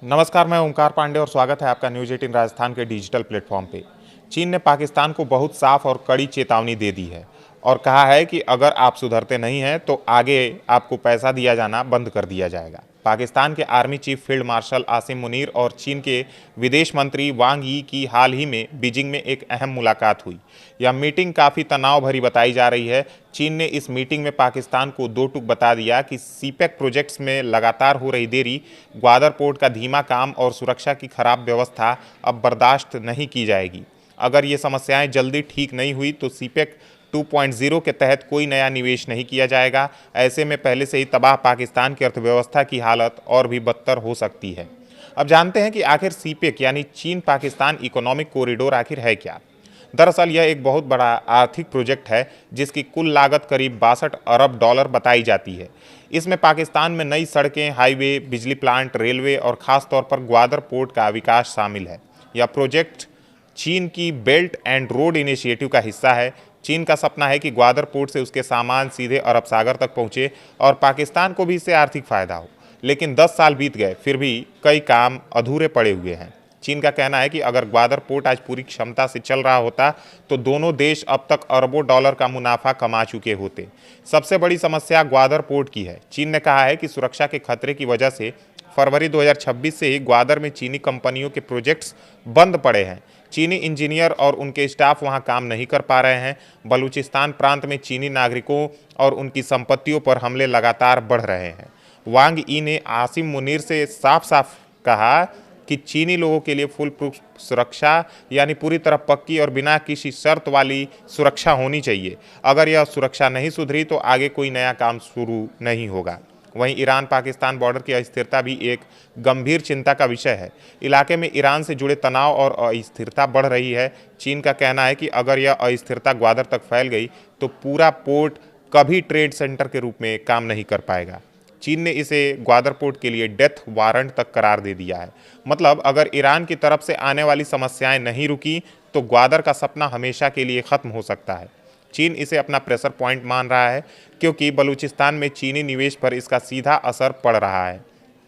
नमस्कार, मैं ओंकार पांडे और स्वागत है आपका न्यूज़ 18 राजस्थान के डिजिटल प्लेटफॉर्म पे। चीन ने पाकिस्तान को बहुत साफ और कड़ी चेतावनी दे दी है और कहा है कि अगर आप सुधरते नहीं हैं तो आगे आपको पैसा दिया जाना बंद कर दिया जाएगा। पाकिस्तान के army chief field marshal Asim Munir और चीन के विदेश मंत्री वांग यी की हाल ही में बीजिंग में एक अहम मुलाकात हुई। यह मीटिंग काफ़ी तनाव भरी बताई जा रही है। चीन ने इस मीटिंग में पाकिस्तान को दो टूक बता दिया कि सीपेक प्रोजेक्ट्स में लगातार हो रही देरी, ग्वादर पोर्ट का धीमा काम और सुरक्षा की खराब व्यवस्था अब बर्दाश्त नहीं की जाएगी। अगर ये समस्याएं जल्दी ठीक नहीं हुई तो सीपेक 2.0 के तहत कोई नया निवेश नहीं किया जाएगा। ऐसे में पहले से ही तबाह पाकिस्तान की अर्थव्यवस्था की हालत और भी बदतर हो सकती है। अब जानते हैं कि आखिर सीपेक यानी चीन पाकिस्तान इकोनॉमिक कॉरिडोर आखिर है क्या। दरअसल यह एक बहुत बड़ा आर्थिक प्रोजेक्ट है जिसकी कुल लागत करीब 62 अरब डॉलर बताई जाती है। इसमें पाकिस्तान में नई सड़कें, हाईवे, बिजली प्लांट, रेलवे और ख़ास तौर पर ग्वादर पोर्ट का विकास शामिल है। यह प्रोजेक्ट चीन की बेल्ट एंड रोड इनिशिएटिव का हिस्सा है। चीन का सपना है कि ग्वादर पोर्ट से उसके सामान सीधे अरब सागर तक पहुंचे और पाकिस्तान को भी इससे आर्थिक फायदा हो। लेकिन 10 साल बीत गए, फिर भी कई काम अधूरे पड़े हुए हैं। चीन का कहना है कि अगर ग्वादर पोर्ट आज पूरी क्षमता से चल रहा होता तो दोनों देश अब तक अरबों डॉलर का मुनाफा कमा चुके होते। सबसे बड़ी समस्या ग्वादर पोर्ट की है। चीन ने कहा है कि सुरक्षा के खतरे की वजह से फरवरी 2026 से ही ग्वादर में चीनी कंपनियों के प्रोजेक्ट्स बंद पड़े हैं। चीनी इंजीनियर और उनके स्टाफ वहां काम नहीं कर पा रहे हैं। बलूचिस्तान प्रांत में चीनी नागरिकों और उनकी संपत्तियों पर हमले लगातार बढ़ रहे हैं। वांग यी ने आसिम मुनीर से साफ साफ कहा कि चीनी लोगों के लिए फुल प्रूफ सुरक्षा यानी पूरी तरह पक्की और बिना किसी शर्त वाली सुरक्षा होनी चाहिए। अगर यह सुरक्षा नहीं सुधरी तो आगे कोई नया काम शुरू नहीं होगा। वहीं ईरान पाकिस्तान बॉर्डर की अस्थिरता भी एक गंभीर चिंता का विषय है। इलाके में ईरान से जुड़े तनाव और अस्थिरता बढ़ रही है। चीन का कहना है कि अगर यह अस्थिरता ग्वादर तक फैल गई तो पूरा पोर्ट कभी ट्रेड सेंटर के रूप में काम नहीं कर पाएगा। चीन ने इसे ग्वादर पोर्ट के लिए डेथ वारंट तक करार दे दिया है। मतलब अगर ईरान की तरफ से आने वाली समस्याएं नहीं रुकी तो ग्वादर का सपना हमेशा के लिए खत्म हो सकता है। चीन इसे अपना प्रेशर पॉइंट मान रहा है क्योंकि बलूचिस्तान में चीनी निवेश पर इसका सीधा असर पड़ रहा है।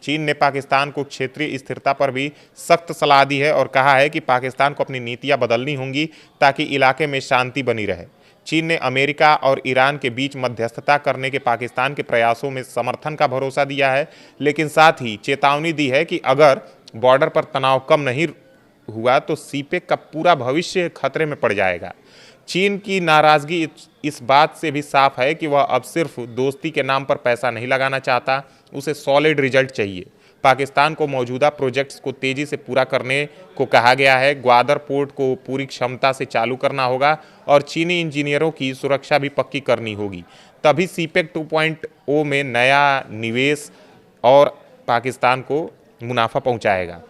चीन ने पाकिस्तान को क्षेत्रीय स्थिरता पर भी सख्त सलाह दी है और कहा है कि पाकिस्तान को अपनी नीतियां बदलनी होंगी ताकि इलाके में शांति बनी रहे। चीन ने अमेरिका और ईरान के बीच मध्यस्थता करने के पाकिस्तान के प्रयासों में समर्थन का भरोसा दिया है, लेकिन साथ ही चेतावनी दी है कि अगर बॉर्डर पर तनाव कम नहीं हुआ तो सीपेक का पूरा भविष्य खतरे में पड़ जाएगा। चीन की नाराज़गी इस बात से भी साफ है कि वह अब सिर्फ दोस्ती के नाम पर पैसा नहीं लगाना चाहता, उसे सॉलिड रिजल्ट चाहिए। पाकिस्तान को मौजूदा प्रोजेक्ट्स को तेज़ी से पूरा करने को कहा गया है। ग्वादर पोर्ट को पूरी क्षमता से चालू करना होगा और चीनी इंजीनियरों की सुरक्षा भी पक्की करनी होगी। तभी सीपेक 2.0 में नया निवेश और पाकिस्तान को मुनाफा पहुंचाएगा।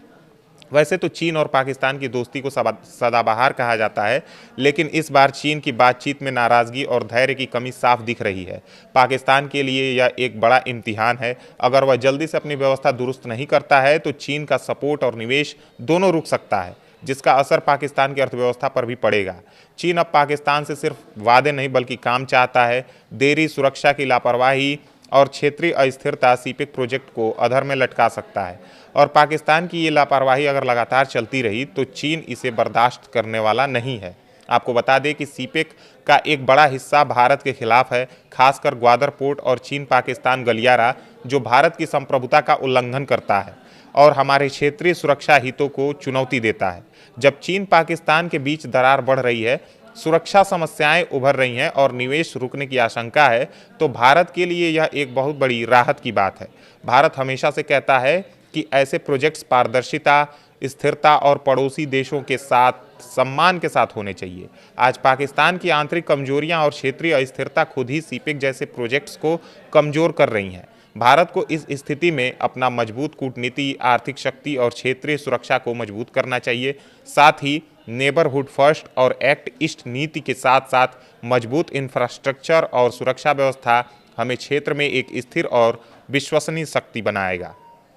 वैसे तो चीन और पाकिस्तान की दोस्ती को सदाबहार कहा जाता है, लेकिन इस बार चीन की बातचीत में नाराज़गी और धैर्य की कमी साफ दिख रही है। पाकिस्तान के लिए यह एक बड़ा इम्तिहान है। अगर वह जल्दी से अपनी व्यवस्था दुरुस्त नहीं करता है तो चीन का सपोर्ट और निवेश दोनों रुक सकता है, जिसका असर पाकिस्तान की अर्थव्यवस्था पर भी पड़ेगा। चीन अब पाकिस्तान से सिर्फ वादे नहीं बल्कि काम चाहता है। देरी, सुरक्षा की लापरवाही और क्षेत्रीय अस्थिरता सीपेक प्रोजेक्ट को अधर में लटका सकता है और पाकिस्तान की ये लापरवाही अगर लगातार चलती रही तो चीन इसे बर्दाश्त करने वाला नहीं है। आपको बता दें कि सीपेक का एक बड़ा हिस्सा भारत के खिलाफ है, खासकर ग्वादर पोर्ट और चीन पाकिस्तान गलियारा, जो भारत की संप्रभुता का उल्लंघन करता है और हमारे क्षेत्रीय सुरक्षा हितों को चुनौती देता है। जब चीन पाकिस्तान के बीच दरार बढ़ रही है, सुरक्षा समस्याएं उभर रही हैं और निवेश रुकने की आशंका है, तो भारत के लिए यह एक बहुत बड़ी राहत की बात है। भारत हमेशा से कहता है कि ऐसे प्रोजेक्ट्स पारदर्शिता, स्थिरता और पड़ोसी देशों के साथ सम्मान के साथ होने चाहिए। आज पाकिस्तान की आंतरिक कमजोरियां और क्षेत्रीय अस्थिरता खुद ही सीपेक जैसे प्रोजेक्ट्स को कमजोर कर रही हैं। भारत को इस स्थिति में अपना मजबूत कूटनीति, आर्थिक शक्ति और क्षेत्रीय सुरक्षा को मजबूत करना चाहिए। साथ ही नेबरहुड फर्स्ट और एक्ट ईस्ट नीति के साथ साथ मजबूत इंफ्रास्ट्रक्चर और सुरक्षा व्यवस्था हमें क्षेत्र में एक स्थिर और विश्वसनीय शक्ति बनाएगा।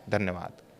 धन्यवाद।